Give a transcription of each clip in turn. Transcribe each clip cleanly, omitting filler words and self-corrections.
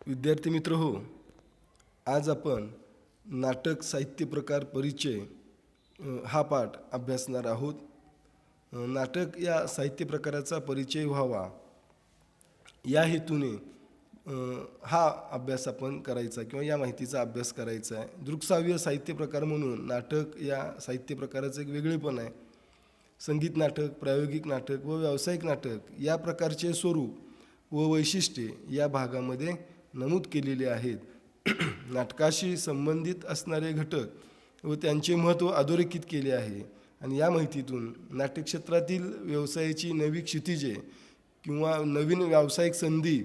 विद्यार्थी मित्र हो, आज आपण नाटक साहित्य प्रकार परिचय हा पाठ अभ्यासणार आहोत. नाटक या साहित्य प्रकाराचा परिचय व्हावा या हेतूने हा अभ्यास आपण करायचा किंवा या माहितीचा अभ्यास करायचा आहे. दृक्साव्य साहित्य प्रकार म्हणून नाटक या साहित्य प्रकाराचं एक वेगळेपण आहे. संगीत नाटक, प्रायोगिक नाटक व व्यावसायिक नाटक या प्रकारचे स्वरूप व वैशिष्ट्ये या भागामध्ये नमूद केलेले आहेत. नाटकाशी संबंधित असणारे घटक व त्यांचे महत्त्व अधोरेखित केले आहे आणि या माहितीतून नाट्यक्षेत्रातील व्यवसायाची नवी क्षितिजे किंवा नवीन व्यावसायिक संधी,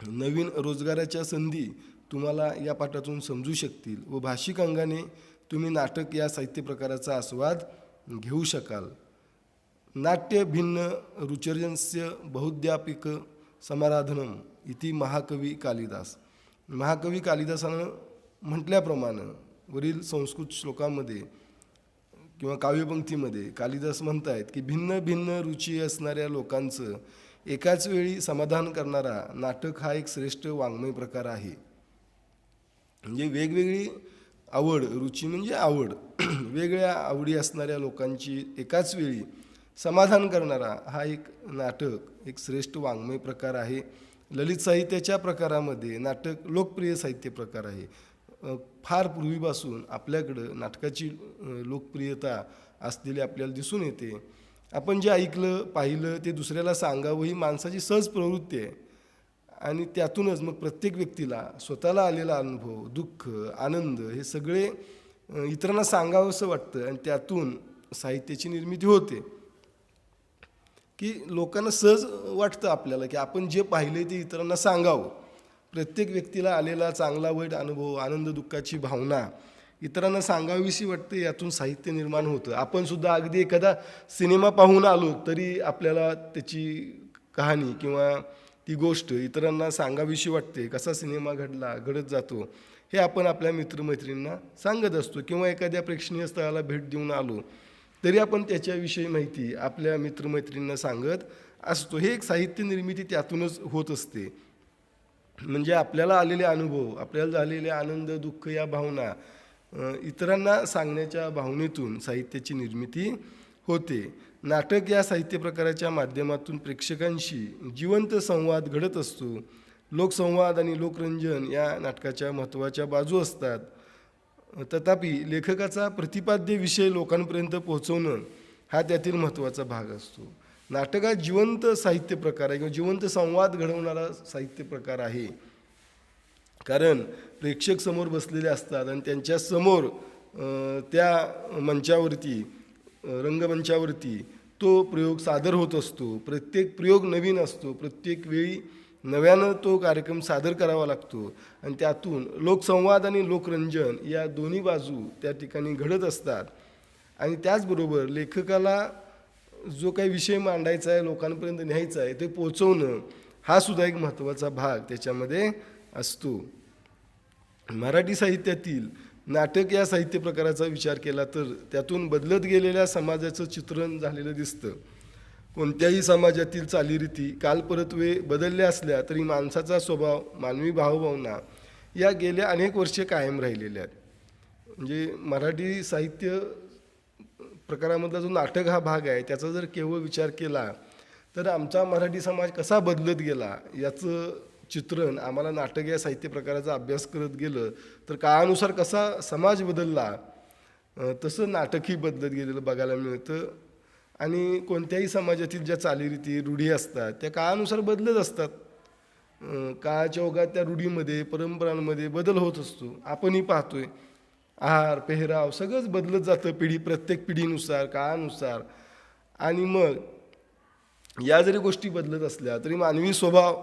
नवीन रोजगाराच्या संधी तुम्हाला या पाठातून समजू शकतील व भाषिक अंगाने तुम्ही नाटक या साहित्य प्रकाराचा आस्वाद घेऊ शकाल. नाट्य भिन्न रुचिर्यस्य बहुद्यापिक समाराधनम इति महाकवी कालिदास. महाकवी कालिदासानं म्हटल्याप्रमाणे वरील संस्कृत श्लोकामध्ये किंवा काव्यपंक्तीमध्ये कालिदास म्हणत आहेत की भिन्न भिन्न रुची असणाऱ्या लोकांचं एकाच वेळी समाधान करणारा नाटक हा एक श्रेष्ठ वाङ्मय प्रकार आहे. म्हणजे वेगवेगळी आवड, रुची म्हणजे आवड, वेगळ्या आवडी असणाऱ्या लोकांची एकाच वेळी समाधान करणारा हा एक नाटक एक श्रेष्ठ वाङ्मय प्रकार आहे. ललित साहित्याच्या प्रकारामध्ये नाटक लोकप्रिय साहित्य प्रकार आहे. फार पूर्वीपासून आपल्याकडं नाटकाची लोकप्रियता असलेली आपल्याला दिसून येते. आपण जे ऐकलं पाहिलं ते दुसऱ्याला सांगावं ही माणसाची सहज प्रवृत्ती आहे आणि त्यातूनच मग प्रत्येक व्यक्तीला स्वतःला आलेला अनुभव, दुःख, आनंद हे सगळे इतरांना सांगावं असं वाटतं आणि त्यातून साहित्याची निर्मिती होते. की लोकांना सहज वाटतं आपल्याला की आपण जे पाहिलं ते इतरांना सांगावं. प्रत्येक व्यक्तीला आलेला चांगला वाईट अनुभव, आनंद दुःखाची भावना इतरांना सांगावीशी वाटते. यातून साहित्य निर्माण होतं. आपणसुद्धा अगदी एखादा सिनेमा पाहून आलो तरी आपल्याला त्याची कहाणी किंवा ती गोष्ट इतरांना सांगावीशी वाटते. कसा सिनेमा घडत जातो हे आपण आपल्या मित्रमैत्रिणींना सांगत असतो. किंवा एखाद्या प्रेक्षणीय स्थळाला भेट देऊन आलो तरी आपण त्याच्याविषयी माहिती आपल्या मित्रमैत्रिणींना सांगत असतो. हे एक साहित्य निर्मिती त्यातूनच होत असते. म्हणजे आपल्याला आलेले अनुभव, आपल्याला झालेले आनंद, दुःख या भावना इतरांना सांगण्याच्या भावनेतून साहित्याची निर्मिती होते. नाटक या साहित्य प्रकाराच्या माध्यमातून प्रेक्षकांशी जिवंत संवाद घडत असतो. लोकसंवाद आणि लोकरंजन या नाटकाच्या महत्त्वाच्या बाजू असतात. तथापि लेखकाचा प्रतिपाद्य विषय लोकांपर्यंत पोहोचवणं हा त्यातील महत्त्वाचा भाग असतो. नाटक हा जिवंत साहित्य प्रकार आहे किंवा जिवंत संवाद घडवणारा साहित्य प्रकार आहे. कारण प्रेक्षक समोर बसलेले असतात आणि त्यांच्या समोर त्या मंचावरती, रंगमंचावरती तो प्रयोग सादर होत असतो. प्रत्येक प्रयोग नवीन असतो. प्रत्येक वेळी नव्यानं तो कार्यक्रम सादर करावा लागतो आणि त्यातून लोकसंवाद आणि लोकरंजन या दोन्ही बाजू त्या ठिकाणी घडत असतात. आणि त्याचबरोबर लेखकाला जो काही विषय मांडायचा आहे, लोकांपर्यंत न्यायचा आहे ते पोचवणं हा सुद्धा एक महत्त्वाचा भाग त्याच्यामध्ये असतो. मराठी साहित्यातील नाटक या साहित्य प्रकाराचा विचार केला तर त्यातून बदलत गेलेल्या समाजाचं चित्रण झालेलं दिसतं. कोणत्याही समाजातील चालीरीती कालपरत्वे बदलल्या असल्या तरी माणसाचा स्वभाव, मानवी भावभावना या गेल्या अनेक वर्षे कायम राहिलेल्या आहेत. म्हणजे मराठी साहित्य प्रकारामधला जो नाटक हा भाग आहे त्याचा जर केवळ विचार केला तर आमचा मराठी समाज कसा बदलत गेला याचं चित्रण आम्हाला नाटक या साहित्य प्रकाराचा अभ्यास करत गेलं तर काळानुसार कसा समाज बदलला तसं नाटकही बदलत गेलेलं बघायला मिळतं. आणि कोणत्याही समाजातील ज्या चालीरीती, रूढी असतात त्या काळानुसार बदलत असतात. काळाच्या ओघात त्या रूढीमध्ये, परंपरांमध्ये बदल होत असतो. आपणही पाहतोय आहार, पेहराव सगळंच बदलत जातं प्रत्येक पिढीनुसार, काळानुसार. आणि मग या जरी गोष्टी बदलत असल्या तरी मानवी स्वभाव,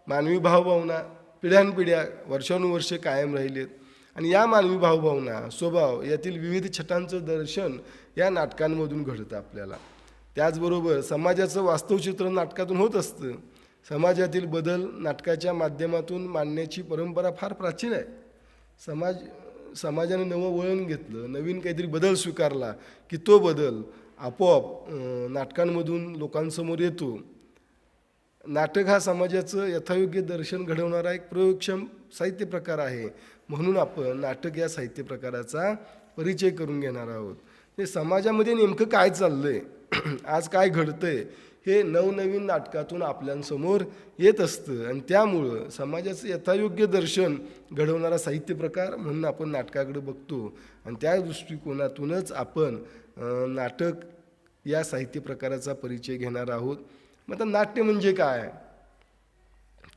मानवी भावभावना पिढ्यानपिढ्या वर्षानुवर्षे कायम राहिलेत. आणि या मानवी भावभावना, स्वभाव यातील विविध छटांचं दर्शन या नाटकांमधून घडतं आपल्याला. त्याचबरोबर समाजाचं वास्तवचित्र नाटकातून होत असतं. समाजातील बदल नाटकाच्या माध्यमातून मांडण्याची परंपरा फार प्राचीन आहे. समाजाने नवं वळण घेतलं, नवीन काहीतरी बदल स्वीकारला की तो बदल आपोआप नाटकांमधून लोकांसमोर येतो. नाटक हा समाजाचं यथायोग्य दर्शन घडवणारा एक प्रयोगक्षम साहित्य प्रकार आहे. म्हणून आपण नाटक या साहित्य प्रकाराचा परिचय करून घेणार आहोत. हे समाजामध्ये नेमकं काय चाललंय, आज काय घडतंय, हे नवनवीन नाटकातून आपल्यासमोर येत असतं. आणि त्यामुळं समाजाचं यथायोग्य दर्शन घडवणारा साहित्य प्रकार म्हणून आपण नाटकाकडे बघतो. आणि त्या दृष्टिकोनातूनच आपण नाटक या साहित्य प्रकाराचा परिचय घेणार आहोत. मग आता नाट्य म्हणजे काय?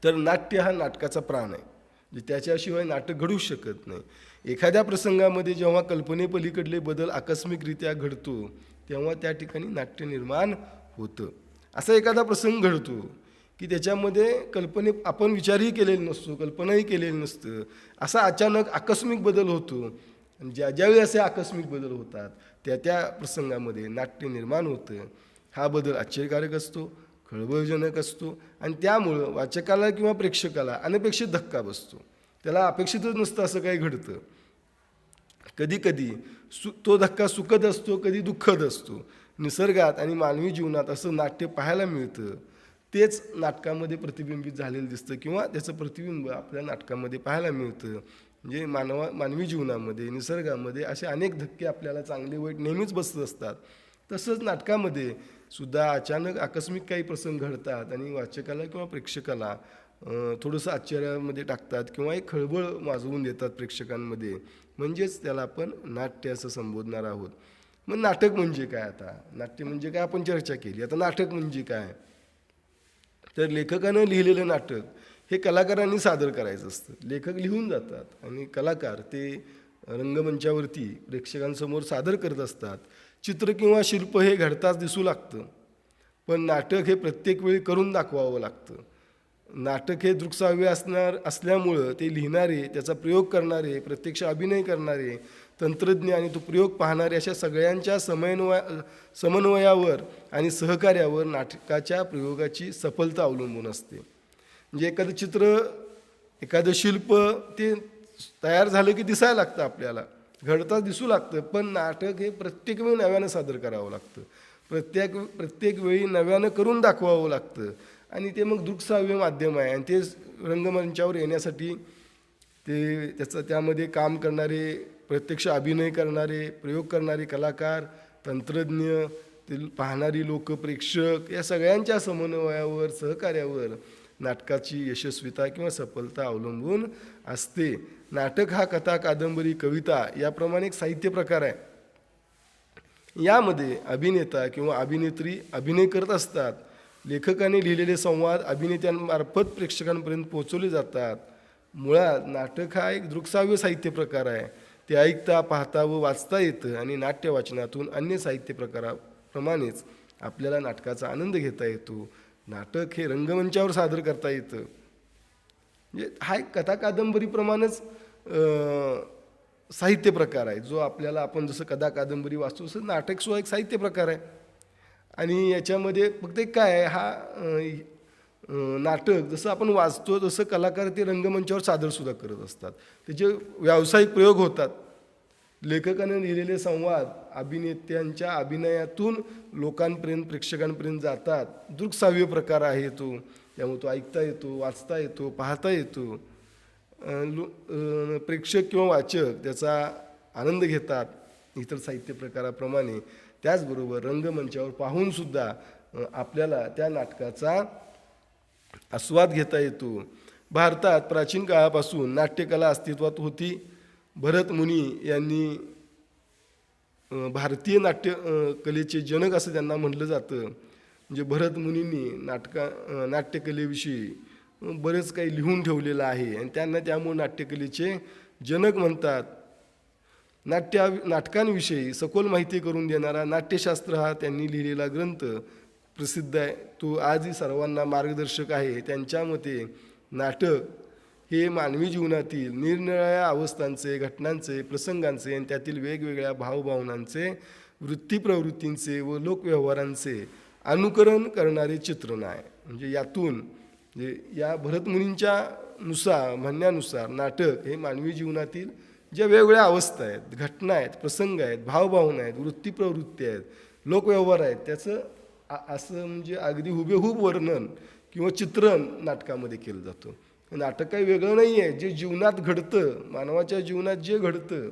तर नाट्य हा नाटकाचा प्राण आहे. त्याच्याशिवाय नाटक घडूच शकत नाही. एखाद्या प्रसंगामध्ये जेव्हा कल्पनेपलीकडले बदल आकस्मिकरित्या घडतो तेव्हा त्या ठिकाणी नाट्य निर्माण होतं. असा एखादा प्रसंग घडतो की त्याच्यामध्ये आपण विचारही केलेला नसतो, कल्पनाही केलेली नसतं, असा अचानक आकस्मिक बदल होतो. आणि ज्यावेळी असे आकस्मिक बदल होतात त्या प्रसंगामध्ये नाट्य निर्माण होतं. हा बदल आश्चर्यकारक असतो, खळबळजनक असतो आणि त्यामुळं वाचकाला किंवा प्रेक्षकाला अनपेक्षित धक्का बसतो. त्याला अपेक्षितच नसतं असं काही घडतं. कधीकधी तो धक्का सुखद असतो, कधी दुःखद असतो. निसर्गात आणि मानवी जीवनात असं नाट्य पाहायला मिळतं. तेच नाटकामध्ये प्रतिबिंबित झालेलं दिसतं किंवा त्याचं प्रतिबिंब आपल्या नाटकामध्ये पाहायला मिळतं. म्हणजे मानवी जीवनामध्ये, निसर्गामध्ये असे अनेक धक्के आपल्याला चांगले वाईट नेहमीच बसत असतात. तसंच नाटकामध्ये सुद्धा अचानक आकस्मिक काही प्रसंग घडतात आणि वाचकाला किंवा प्रेक्षकाला थोडंसं आश्चर्यामध्ये टाकतात किंवा एक खळबळ माजवून देतात प्रेक्षकांमध्ये. म्हणजेच त्याला आपण नाट्य असं संबोधणार आहोत. मग नाटक म्हणजे काय? आता नाट्य म्हणजे काय आपण चर्चा केली. आता नाटक म्हणजे काय? तर लेखकानं लिहिलेलं नाटक हे कलाकारांनी सादर करायचं असतं. लेखक लिहून जातात आणि कलाकार ते रंगमंचावरती प्रेक्षकांसमोर सादर करत असतात. चित्र किंवा शिल्प हे घडताच दिसू लागतं, पण नाटक हे प्रत्येक वेळी करून दाखवावं लागतं. नाटक हे दृक्साव्य असल्यामुळं ते लिहिणारे, त्याचा प्रयोग करणारे, प्रत्यक्ष अभिनय करणारे, तंत्रज्ञ आणि तो प्रयोग पाहणारे अशा सगळ्यांच्या समन्वयावर आणि सहकार्यावर नाटकाच्या प्रयोगाची सफलता अवलंबून असते. म्हणजे एखादं चित्र, एखादं शिल्प ते तयार झालं की दिसायला लागतं, आपल्याला घडताच दिसू लागतं, पण नाटक हे प्रत्येक वेळी नव्यानं सादर करावं लागतं. प्रत्येक वेळी नव्यानं करून दाखवावं लागतं. आणि ते मग दृक्साव्य माध्यम आहे आणि ते रंगमंचावर येण्यासाठी त्यामध्ये काम करणारे, प्रत्यक्ष अभिनय करणारे, प्रयोग करणारे कलाकार, तंत्रज्ञ, ते पाहणारी लोक, प्रेक्षक या सगळ्यांच्या समन्वयावर, सहकार्यावर नाटकाची यशस्वीता किंवा सफलता अवलंबून असते. नाटक हा कथा, कादंबरी, कविता याप्रमाणे एक साहित्य प्रकार आहे. यामध्ये अभिनेता किंवा अभिनेत्री अभिनय करत असतात. लेखकाने लिहिलेले संवाद अभिनेत्यांमार्फत प्रेक्षकांपर्यंत पोहोचवले जातात. मुळात नाटक हा एक दृक्साव्य साहित्य प्रकार आहे. ते ऐकता, पाहता व वाचता येतं आणि नाट्य वाचनातून अन्य साहित्य प्रकाराप्रमाणेच आपल्याला नाटकाचा आनंद घेता येतो. नाटक हे रंगमंचावर सादर करता येतं. म्हणजे हा एक कथा कादंबरीप्रमाणेच साहित्य प्रकार आहे, जो आपल्याला, आपण जसं कथा कादंबरी वाचतो तसं नाटकसुद्धा एक साहित्य प्रकार आहे. आणि याच्यामध्ये फक्त एक काय आहे, हा नाटक जसं आपण वाचतो तसं कलाकार ते रंगमंचावर सादरसुद्धा करत असतात. त्याचे व्यावसायिक प्रयोग होतात. लेखकाने लिहिलेले संवाद अभिनेत्यांच्या अभिनयातून लोकांपर्यंत, प्रेक्षकांपर्यंत जातात. दृक्साव्य प्रकार आहे तो, त्यामुळे तो ऐकता येतो, वाचता येतो, पाहता येतो. प्रेक्षक किंवा वाचक त्याचा आनंद घेतात इतर साहित्य प्रकाराप्रमाणे. त्याचबरोबर रंगमंचावर पाहूनसुद्धा आपल्याला त्या नाटकाचा आस्वाद घेता येतो. भारतात प्राचीन काळापासून नाट्यकला अस्तित्वात होती. भरत मुनी यांनी भारतीय कलेचे जनक असं त्यांना म्हटलं जातं. म्हणजे भरत मुनींनी नाट्यकलेविषयी बरेच काही लिहून ठेवलेलं आहे आणि त्यांना त्यामुळे नाट्यकलेचे जनक म्हणतात. नाटकांविषयी सखोल माहिती करून देणारा नाट्यशास्त्र हा त्यांनी लिहिलेला ग्रंथ प्रसिद्ध आहे. तो आजही सर्वांना मार्गदर्शक आहे. त्यांच्या मते नाटक हे मानवी जीवनातील निरनिराळ्या अवस्थांचे, घटनांचे, प्रसंगांचे आणि त्यातील वेगवेगळ्या भावभावनांचे, वृत्तीप्रवृत्तींचे व लोकव्यवहारांचे अनुकरण करणारे चित्रण आहे. म्हणजे यातून या भरतमुनींच्या म्हणण्यानुसार नाटक हे मानवी जीवनातील ज्या वेगवेगळ्या अवस्था आहेत, घटना आहेत, प्रसंग आहेत, भावभावना आहेत, वृत्तीप्रवृत्ती आहेत, लोकव्यवहार आहेत, त्याचं असं म्हणजे अगदी हुबेहूब वर्णन किंवा चित्रण नाटकामध्ये केलं जातं. नाटक काही वेगळं नाही आहे, जे जीवनात घडतं, मानवाच्या जीवनात जे घडतं,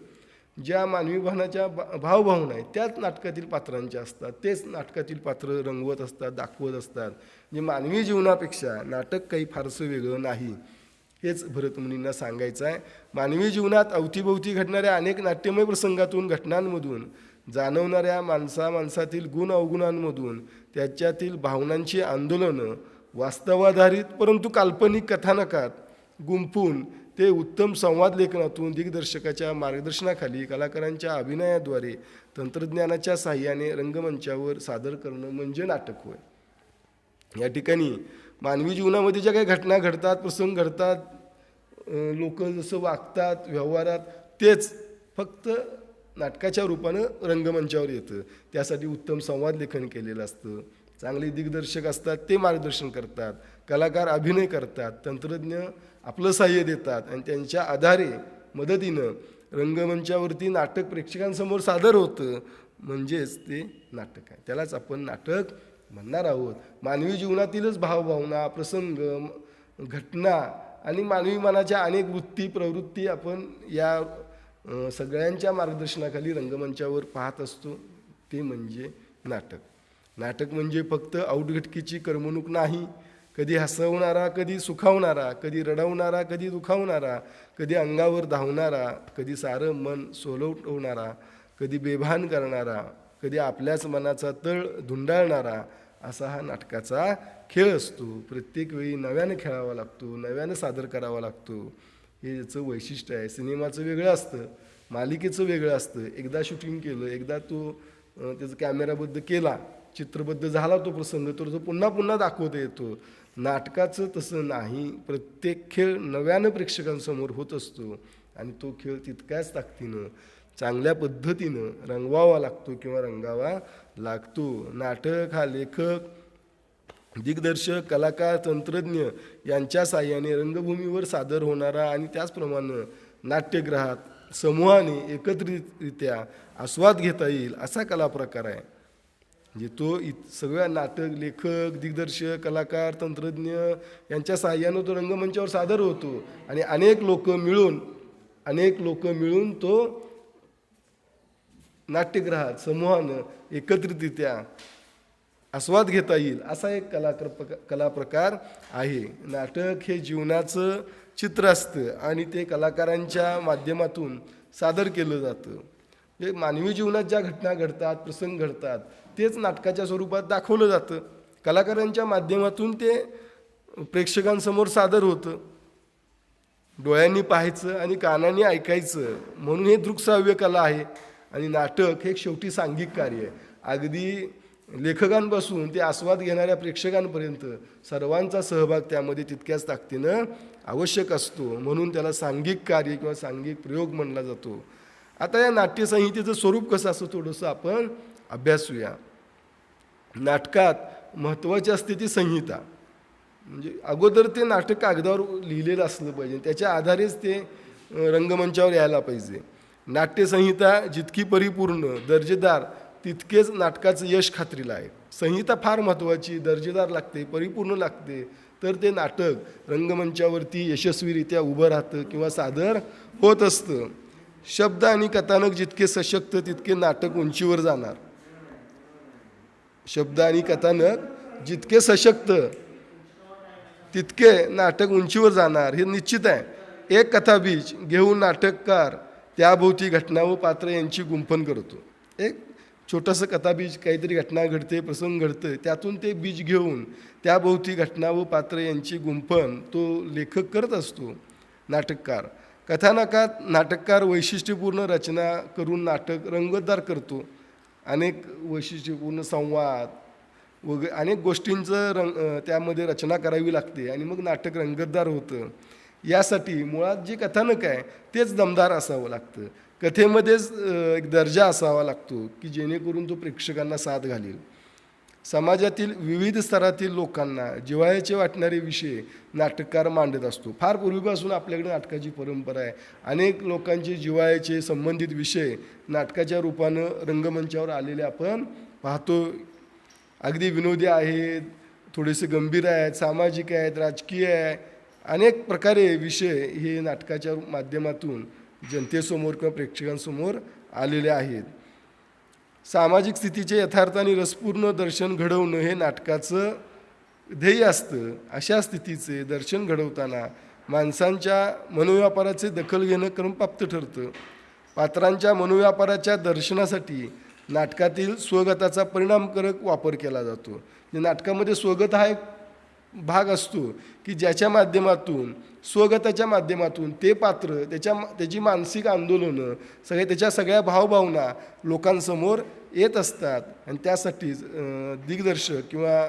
ज्या मानवी भावनाच्या भावभावना आहेत त्याच नाटकातील पात्रांच्या असतात, तेच नाटकातील पात्र रंगवत असतात, दाखवत असतात. म्हणजे मानवी जीवनापेक्षा नाटक काही फारसं वेगळं नाही, हेच भरतमुनींना सांगायचं आहे. मानवी जीवनात अवतीभोवती घडणाऱ्या अनेक नाट्यमय प्रसंगातून, घटनांमधून जाणवणाऱ्या माणसातील गुण अवगुणांमधून, त्याच्यातील भावनांची आंदोलनं वास्तवाधारित परंतु काल्पनिक कथानकात गुंफून ते उत्तम संवाद लेखनातून, दिग्दर्शकाच्या मार्गदर्शनाखाली, कलाकारांच्या अभिनयाद्वारे, तंत्रज्ञानाच्या साहाय्याने रंगमंचावर सादर करणं म्हणजे नाटक होय. या ठिकाणी मानवी जीवनामध्ये ज्या काही घटना घडतात, प्रसंग घडतात, लोक जसं वागतात व्यवहारात, तेच फक्त नाटकाच्या रूपानं रंगमंचावर येतं. त्यासाठी उत्तम संवाद लेखन केलेलं असतं, चांगले दिग्दर्शक असतात, ते मार्गदर्शन करतात, कलाकार अभिनय करतात, तंत्रज्ञ आपलं साह्य देतात आणि त्यांच्या आधारे मदतीनं रंगमंचावरती नाटक प्रेक्षकांसमोर सादर होतं, म्हणजेच ते नाटक आहे. त्यालाच आपण नाटक म्हणणार आहोत. मानवी जीवनातीलच भावभावना, प्रसंग, घटना आणि मानवी मनाच्या अनेक वृत्ती, प्रवृत्ती आपण या सगळ्यांच्या मार्गदर्शनाखाली रंगमंचावर पाहत असतो, ते म्हणजे नाटक. नाटक म्हणजे फक्त औटघटकीची करमणूक नाही, कधी हसवणारा, कधी सुखावणारा, कधी रडवणारा, कधी दुखावणारा, कधी अंगावर धावणारा, कधी सारं मन सोलवणारा, कधी बेभान करणारा, कधी आपल्याच मनाचा तळ धुंडाळणारा, असा हा नाटकाचा खेळ असतो. प्रत्येक वेळी नव्यानं खेळावा लागतो, नव्यानं सादर करावा लागतो. हे याचं वैशिष्ट्य आहे. सिनेमाचं वेगळं असतं, मालिकेचं वेगळं असतं. एकदा शूटिंग केलं, एकदा तो त्याचं कॅमेराबद्ध केला, चित्रबद्ध झाला तो प्रसंग, तर तो पुन्हा पुन्हा दाखवता येतो. नाटकाचं तसं नाही. प्रत्येक खेळ नव्यानं प्रेक्षकांसमोर होत असतो आणि तो खेळ तितक्याच ताकदीनं, चांगल्या पद्धतीनं रंगवावा लागतो किंवा रंगावा लागतो. नाटक हा लेखक, दिग्दर्शक, कलाकार, तंत्रज्ञ यांच्या साहाय्याने रंगभूमीवर सादर होणारा आणि त्याचप्रमाणे नाट्यगृहात समूहाने एकत्रितरित्या आस्वाद घेता येईल असा कलाप्रकार आहे. म्हणजे तो सगळ्या नाटक, लेखक, दिग्दर्शक, कलाकार, तंत्रज्ञ यांच्या साहाय्यानं तो रंगमंचावर सादर होतो आणि अनेक लोक मिळून तो नाट्यगृहात समूहानं एकत्रितरित्या आस्वाद घेता येईल असा एक कलाप्रकार आहे. नाटक हे जीवनाचं चित्र असतं आणि ते कलाकारांच्या माध्यमातून सादर केलं जातं. म्हणजे मानवी जीवनात ज्या घटना घडतात, प्रसंग घडतात, तेच नाटकाच्या स्वरूपात दाखवलं जातं. कलाकारांच्या माध्यमातून ते प्रेक्षकांसमोर सादर होतं. डोळ्यांनी पाहायचं आणि कानांनी ऐकायचं, म्हणून हे दृक्श्राव्य कला आहे. आणि नाटक हे शेवटी सांघिक कार्य आहे. अगदी लेखकांपासून ते आस्वाद घेणाऱ्या प्रेक्षकांपर्यंत सर्वांचा सहभाग त्यामध्ये तितक्याच ताकदीनं आवश्यक असतो, म्हणून त्याला सांघिक कार्य किंवा सांघिक प्रयोग म्हणला जातो. आता या नाट्यसंहितेचं स्वरूप कसं असं थोडंसं आपण अभ्यासूया. नाटकात महत्त्वाची असते ती संहिता. म्हणजे अगोदर ते नाटक कागदावर लिहिलेलं असलं पाहिजे, त्याच्या आधारेच ते रंगमंचावर यायला पाहिजे. नाट्यसंहिता जितकी परिपूर्ण, दर्जेदार, तितकेच नाटकाचं यश खात्रीला आहे. संहिता फार महत्त्वाची, दर्जेदार लागते, परिपूर्ण लागते, तर ते नाटक रंगमंचावरती यशस्वीरित्या उभं राहतं किंवा सादर होत असतं. शब्द आणि कथानक जितके सशक्त तितके नाटक उंचीवर जाणार. शब्द आणि कथानक जितके सशक्त तितके नाटक उंचीवर जाणार, हे निश्चित आहे. एक कथाबीज घेऊन नाटककार त्याभोवती घटना व पात्र यांची गुंफण करतो. एक छोटंसं कथाबीज, काहीतरी घटना घडते, प्रसंग घडतं, त्यातून ते बीज घेऊन त्याभोवती घटना व पात्र यांची गुंफण तो लेखक करत असतो, नाटककार. कथानकात नाटककार वैशिष्ट्यपूर्ण रचना करून नाटक रंगतदार करतो. अनेक वैशिष्ट्यपूर्ण संवाद अनेक गोष्टींचं त्यामध्ये रचना करावी लागते आणि मग नाटक रंगतदार होतं. यासाठी मुळात जे कथानक आहे तेच दमदार असावं लागतं. कथेमध्येच एक दर्जा असावा लागतो की जेणेकरून तो प्रेक्षकांना साथ घालेल. समाजातील विविध स्तरातील लोकांना जिव्हाळ्याचे वाटणारे विषय नाटककार मांडत असतो. फार पूर्वीपासून आपल्याकडे नाटकाची परंपरा आहे. अनेक लोकांचे जिव्हाळ्याचे संबंधित विषय नाटकाच्या रूपानं रंगमंचावर आलेले आपण पाहतो. अगदी विनोदी आहेत, थोडेसे गंभीर आहेत, सामाजिक आहेत, राजकीय आहे, अनेक प्रकारे विषय हे नाटकाच्या माध्यमातून जनतेसमोर किंवा प्रेक्षकांसमोर आलेले आहेत. सामाजिक स्थितीचे यथार्थ आणि रसपूर्ण दर्शन घडवणं हे नाटकाचं ध्येय असतं. अशा स्थितीचे दर्शन घडवताना माणसांच्या मनोव्यापाराचे दखल घेणं क्रमप्राप्त ठरतं. पात्रांच्या मनोव्यापाराच्या दर्शनासाठी नाटकातील स्वगताचा परिणामकारक वापर केला जातो. म्हणजे नाटकामध्ये स्वगत हा एक भाग असतो की ज्याच्या माध्यमातून स्वगताच्या माध्यमातून ते पात्र त्याची मानसिक आंदोलनं त्याच्या सगळ्या भावभावना लोकांसमोर येत असतात आणि त्यासाठीच दिग्दर्शक किंवा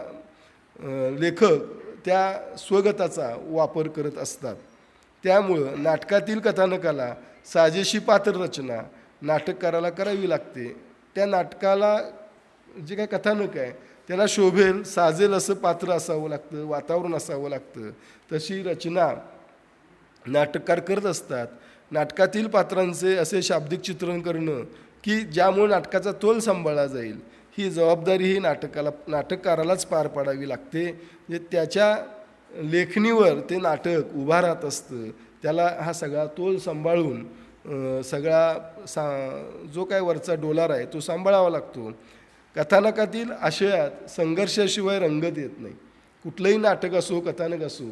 लेखक त्या स्वगताचा वापर करत असतात. त्यामुळं नाटकातील कथानकाला साजेशी पात्ररचना नाटककाराला करावी लागते. त्या नाटकाला जे काही कथानक आहे त्याला शोभेल साजेल असं पात्र असावं लागतं, वातावरण असावं लागतं. तशी रचना नाटककार करत असतात. नाटकातील पात्रांचे असे शाब्दिक चित्रण करणं की ज्यामुळे नाटकाचा तोल सांभाळला जाईल ही जबाबदारी ही नाटककारालाच पार पाडावी लागते. म्हणजे त्याच्या लेखणीवर ते नाटक उभा राहत असतं. त्याला हा सगळा तोल सांभाळून जो काय वरचा डोलार आहे तो सांभाळावा लागतो. कथानकातील आशयात संघर्षाशिवाय रंगत येत नाही. कुठलंही नाटक असो, कथानक असो,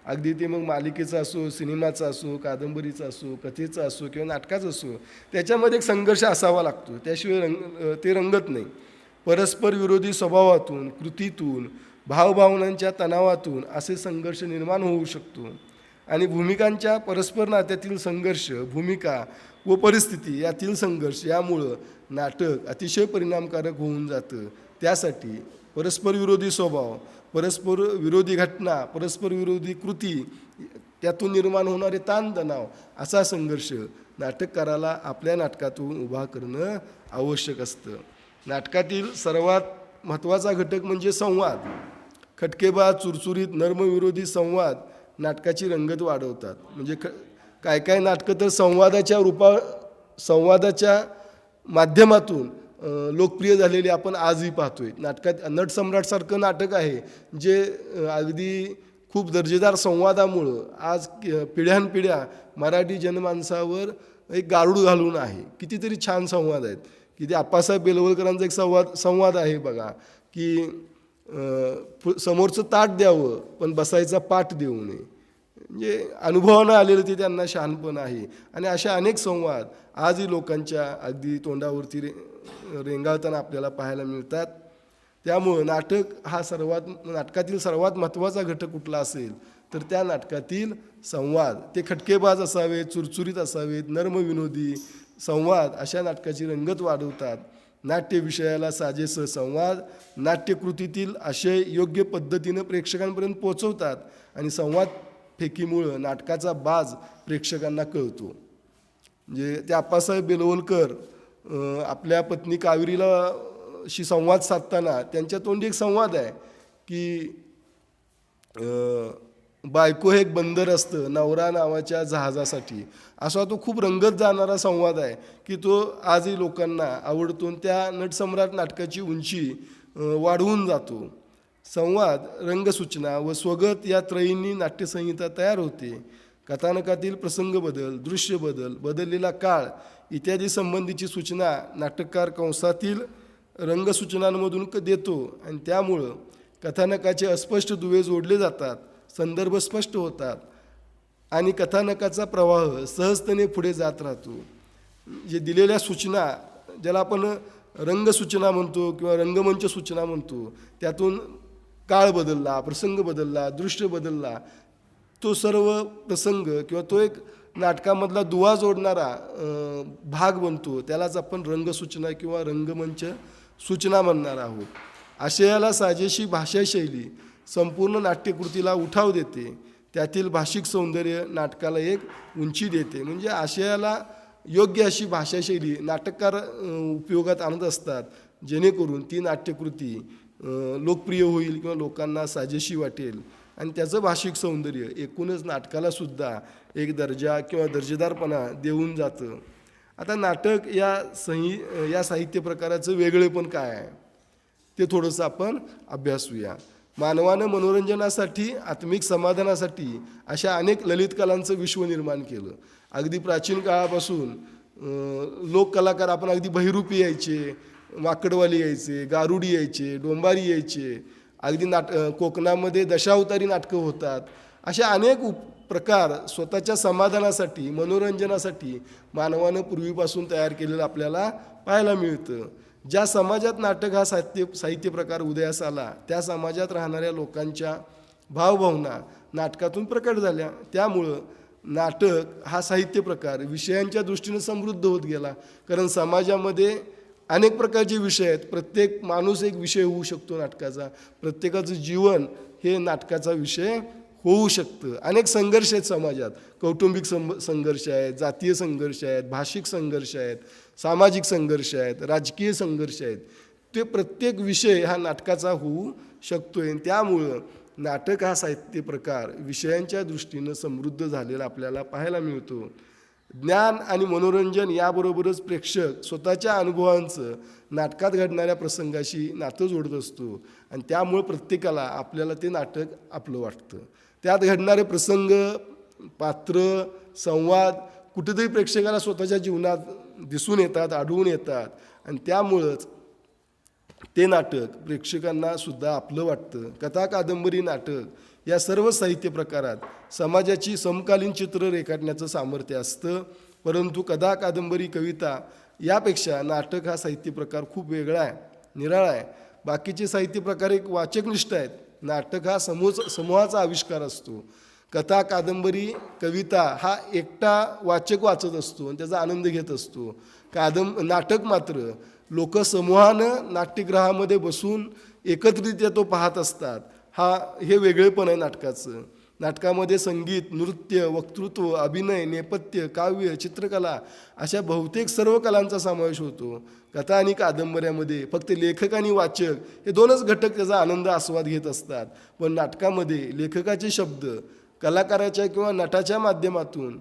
अगदी ते मग मालिकेचं असो, सिनेमाचं असो, कादंबरीचं असो, कथेचं असो किंवा नाटकाचं असो, त्याच्यामध्ये एक संघर्ष असावा लागतो. त्याशिवाय ते रंगत नाही. परस्पर विरोधी स्वभावातून, कृतीतून, भावभावनांच्या तणावातून असे संघर्ष निर्माण होऊ शकतो आणि भूमिकांच्या परस्पर नात्यातील संघर्ष, भूमिका व परिस्थिती यातील संघर्ष यामुळं नाटक अतिशय परिणामकारक होऊन जातं. त्यासाठी परस्पर विरोधी स्वभाव, परस्पर विरोधी घटना, परस्पर विरोधी कृती, त्यातून निर्माण होणारे ताणतणाव असा संघर्ष नाटककाराला आपल्या नाटकातून उभा करणं आवश्यक असतं. नाटकातील सर्वात महत्त्वाचा घटक म्हणजे संवाद. खटकेबाज, चुरचुरीत, नर्मविरोधी संवाद नाटकाची रंगत वाढवतात. म्हणजे काय नाटकं तर संवादाच्या माध्यमातून लोकप्रिय झालेली आपण आजही पाहतोय. नाटकात नटसम्राटसारखं नाटक आहे जे अगदी खूप दर्जेदार संवादामुळं आज पिढ्यानपिढ्या मराठी जनमानसावर एक गारूड घालून आहे. कितीतरी छान संवाद आहेत की ते आप्पासाहेब बेलवलकरांचा एक संवाद आहे बघा की समोरचं ताट द्यावं पण बसायचा पाठ देऊ नये. म्हणजे अनुभवानं आलेलं ते त्यांना शहाणपण आहे. आणि अशा अनेक संवाद आजही लोकांच्या अगदी तोंडावरती रेंगाळताना आपल्याला पाहायला मिळतात. त्यामुळं नाटकातील सर्वात महत्त्वाचा घटक कुठला असेल तर त्या नाटकातील संवाद. ते खटकेबाज असावेत, चुरचुरीत असावेत, नर्मविनोदी संवाद अशा नाटकाची रंगत वाढवतात. नाट्य विषयाला साजेसं संवाद नाट्यकृतीतील आशय योग्य पद्धतीनं प्रेक्षकांपर्यंत पोचवतात आणि संवाद फेकीमुळं नाटकाचा बाज प्रेक्षकांना कळतो. म्हणजे ते आप्पासाहेब बेलवलकर आपल्या पत्नी कावेरीला संवाद साधताना त्यांच्या तोंडी एक संवाद आहे की बायको हे एक बंदर असतं नवरा नावाच्या जहाजासाठी. असा तो खूप रंगत जाणारा संवाद आहे की तो आजही लोकांना आवडतो. त्या नटसम्राट नाटकाची उंची वाढवून जातो. संवाद, रंगसूचना व स्वगत या त्रयींनी नाट्यसंहिता तयार होते. कथानकातील प्रसंग बदल, दृश्य बदल, बदललेला काळ इत्यादी संबंधीची सूचना नाटककार कंसातील रंगसूचनांमधून देतो आणि त्यामुळं कथानकाचे अस्पष्ट दुवे जोडले जातात, संदर्भ स्पष्ट होतात आणि कथानकाचा प्रवाह सहजतेने पुढे जात राहतो. जे दिलेल्या सूचना ज्याला आपण रंगसूचना म्हणतो किंवा रंगमंच सूचना म्हणतो, त्यातून काळ बदलला, प्रसंग बदलला, दृश्य बदलला, तो सर्व प्रसंग किंवा तो एक नाटकामधला दुवा जोडणारा भाग बनतो. त्यालाच आपण रंगसूचना किंवा रंगमंच सूचना म्हणणार आहोत. आशयाला साजेशी भाषाशैली संपूर्ण नाट्यकृतीला उठाव देते. त्यातील भाषिक सौंदर्य नाटकाला एक उंची देते. म्हणजे आशयाला योग्य अशी भाषाशैली नाटककार उपयोगात आणत असतात जेणेकरून ती नाट्यकृती लोकप्रिय होईल किंवा लोकांना साजेशी वाटेल आणि त्याचं भाषिक सौंदर्य एकूणच नाटकाला सुद्धा एक दर्जा किंवा दर्जेदारपणा देऊन जातं. आता नाटक या साहित्य प्रकाराचं वेगळेपण काय आहे ते थोडंसं आपण अभ्यासूया. मानवानं मनोरंजनासाठी, आत्मिक समाधानासाठी अशा अनेक ललित कलांचं विश्व निर्माण केलं. अगदी प्राचीन काळापासून लोककलाकार आपण अगदी बहिरूपी यायचे, माकडवाली यायचे, गारुडी यायचे, डोंबारी यायचे, अगदी कोकणामध्ये दशावतारी नाटकं होतात. अशा अनेक प्रकार स्वतःच्या समाधानासाठी, मनोरंजनासाठी मानवानं पूर्वीपासून तयार केलेलं आपल्याला पाहायला मिळतं. ज्या समाजात नाटक हा साहित्य प्रकार उदयास आला, त्या समाजात राहणाऱ्या लोकांच्या भावभावना नाटकातून प्रकट झाल्या. त्यामुळं नाटक हा साहित्य प्रकार विषयांच्या दृष्टीनं समृद्ध होत गेला. कारण समाजामध्ये अनेक प्रकारचे विषय आहेत. प्रत्येक माणूस एक विषय होऊ शकतो नाटकाचा. प्रत्येकाचं जीवन हे नाटकाचा विषय होऊ शकतं. अनेक संघर्ष आहेत समाजात. कौटुंबिक संघर्ष आहेत, जातीय संघर्ष आहेत, भाषिक संघर्ष आहेत, सामाजिक संघर्ष आहेत, राजकीय संघर्ष आहेत. ते प्रत्येक विषय हा नाटकाचा होऊ शकतोय. त्यामुळं नाटक हा साहित्य प्रकार विषयांच्या दृष्टीनं समृद्ध झालेला आपल्याला पाहायला मिळतो. ज्ञान आणि मनोरंजन याबरोबरच प्रेक्षक स्वतःच्या अनुभवांचं नाटकात घडणाऱ्या प्रसंगाशी नातं जोडत असतो आणि त्यामुळे प्रत्येकाला आपल्याला ते नाटक आपलं वाटतं. त्यात घडणारे प्रसंग, पात्र, संवाद कुठेतरी प्रेक्षकाला स्वतःच्या जीवनात दिसून येतात, आढळून येतात आणि त्यामुळंच ते नाटक प्रेक्षकांना सुद्धा आपलं वाटतं. कथा, कादंबरी, नाटक या सर्व साहित्य प्रकारात समाजाची समकालीन चित्र रेखाटण्याचं सामर्थ्य असतं. परंतु कथा, कादंबरी, कविता यापेक्षा नाटक हा साहित्य प्रकार खूप वेगळा आहे, निराळा आहे. बाकीचे साहित्य प्रकार एक वाचकनिष्ठ आहेत. नाटक हा समूहाचा आविष्कार असतो. कथा, कादंबरी, कविता हा एकटा वाचक वाचत असतो आणि त्याचा आनंद घेत असतो. नाटक मात्र लोक समूहानं नाट्यगृहामध्ये बसून एकत्रित्या तो पाहत असतात. हे वेगळेपण आहे नाटकाचं. नाटकामध्ये संगीत, नृत्य, वक्तृत्व, अभिनय, नेपथ्य, काव्य, चित्रकला अशा बहुतेक सर्व कलांचा समावेश होतो. कथा आणि कादंबऱ्यामध्ये फक्त लेखक आणि वाचक हे दोनच घटक त्याचा आनंद आस्वाद घेत असतात. पण नाटकामध्ये लेखकाचे शब्द कलाकाराच्या किंवा नटाच्या माध्यमातून,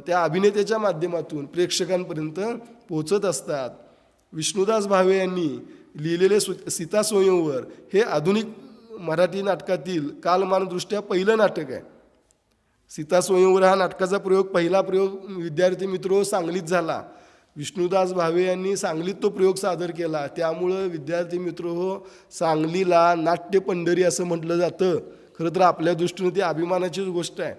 त्या अभिनेत्याच्या माध्यमातून प्रेक्षकांपर्यंत पोचत असतात. विष्णुदास भावे यांनी लिहिलेले सीता स्वयंवर हे आधुनिक मराठी नाटकातील कालमानदृष्ट्या पहिलं नाटक आहे. सीता स्वयंवर हा नाटकाचा पहिला प्रयोग विद्यार्थी मित्र सांगलीत झाला. विष्णुदास भावे यांनी सांगलीत तो प्रयोग सादर केला. त्यामुळं विद्यार्थी मित्र सांगलीला नाट्य पंढरी असं म्हटलं जातं. खरं तर आपल्या दृष्टीनं ती अभिमानाचीच गोष्ट आहे.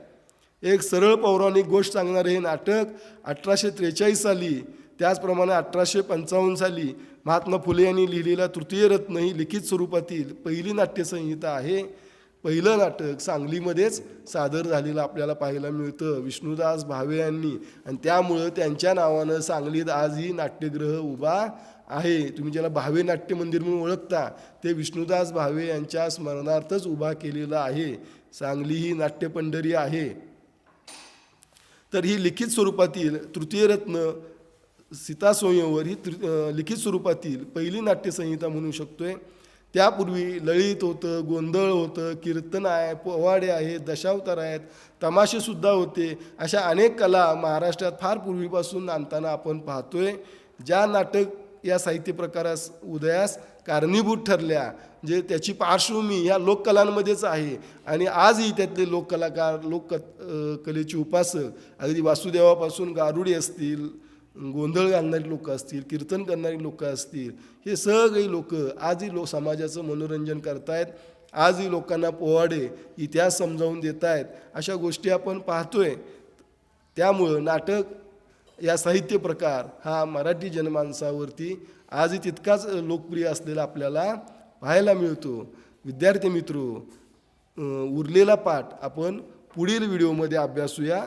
एक सरळ पौराणिक गोष्ट सांगणारे हे नाटक 1843 साली, त्याचप्रमाणे 1855 साली महात्मा फुले यांनी लिहिलेला तृतीय रत्न ही लिखित स्वरूपातील पहिली नाट्यसंहिता आहे. पहिलं नाटक सांगलीमध्येच सादर झालेलं आपल्याला पाहायला मिळतं विष्णुदास भावे यांनी. आणि त्यामुळं त्यांच्या नावानं सांगलीत आजही नाट्यगृह उभा आहे. तुम्ही ज्याला भावे नाट्य मंदिर म्हणून ओळखता ते विष्णुदास भावे यांच्या स्मरणार्थच उभा केलेलं आहे. सांगली ही नाट्यपंढरी आहे. तर ही लिखित स्वरूपातील तृतीय रत्न सीता स्वयंवर ही लिखित स्वरूपातील पहिली नाट्यसंहिता म्हणू शकतोय. त्यापूर्वी ललित होतं, गोंधळ होतं, कीर्तन आहे, पोवाडे आहेत, दशावतार आहेत, तमाशेसुद्धा होते. अशा अनेक कला महाराष्ट्रात फार पूर्वीपासून नांदताना आपण पाहतोय. ज्या नाटक या साहित्य प्रकारास उदयास कारणीभूत ठरल्या, जे त्याची पार्श्वभूमी ह्या लोककलांमध्येच आहे. आणि आजही त्यातले लोककलाकार, कलेचे उपासक अगदी वासुदेवापासून गारुडी असतील, गोंधळ घालणारी लोक असतील, कीर्तन करणारी लोक असतील, हे सगळे लोक आजही समाजाचं मनोरंजन करतायत. आजही लोकांना पोवाडे, इतिहास समजावून देत आहेत. अशा गोष्टी आपण पाहतोय. त्यामुळं नाटक या साहित्य प्रकार हा मराठी जनमानसावरती आजही तितकाच लोकप्रिय असलेला आपल्याला पाहायला मिळतो. विद्यार्थी मित्रो, उरलेला पाठ आपण पुढील व्हिडिओमध्ये अभ्यासूया.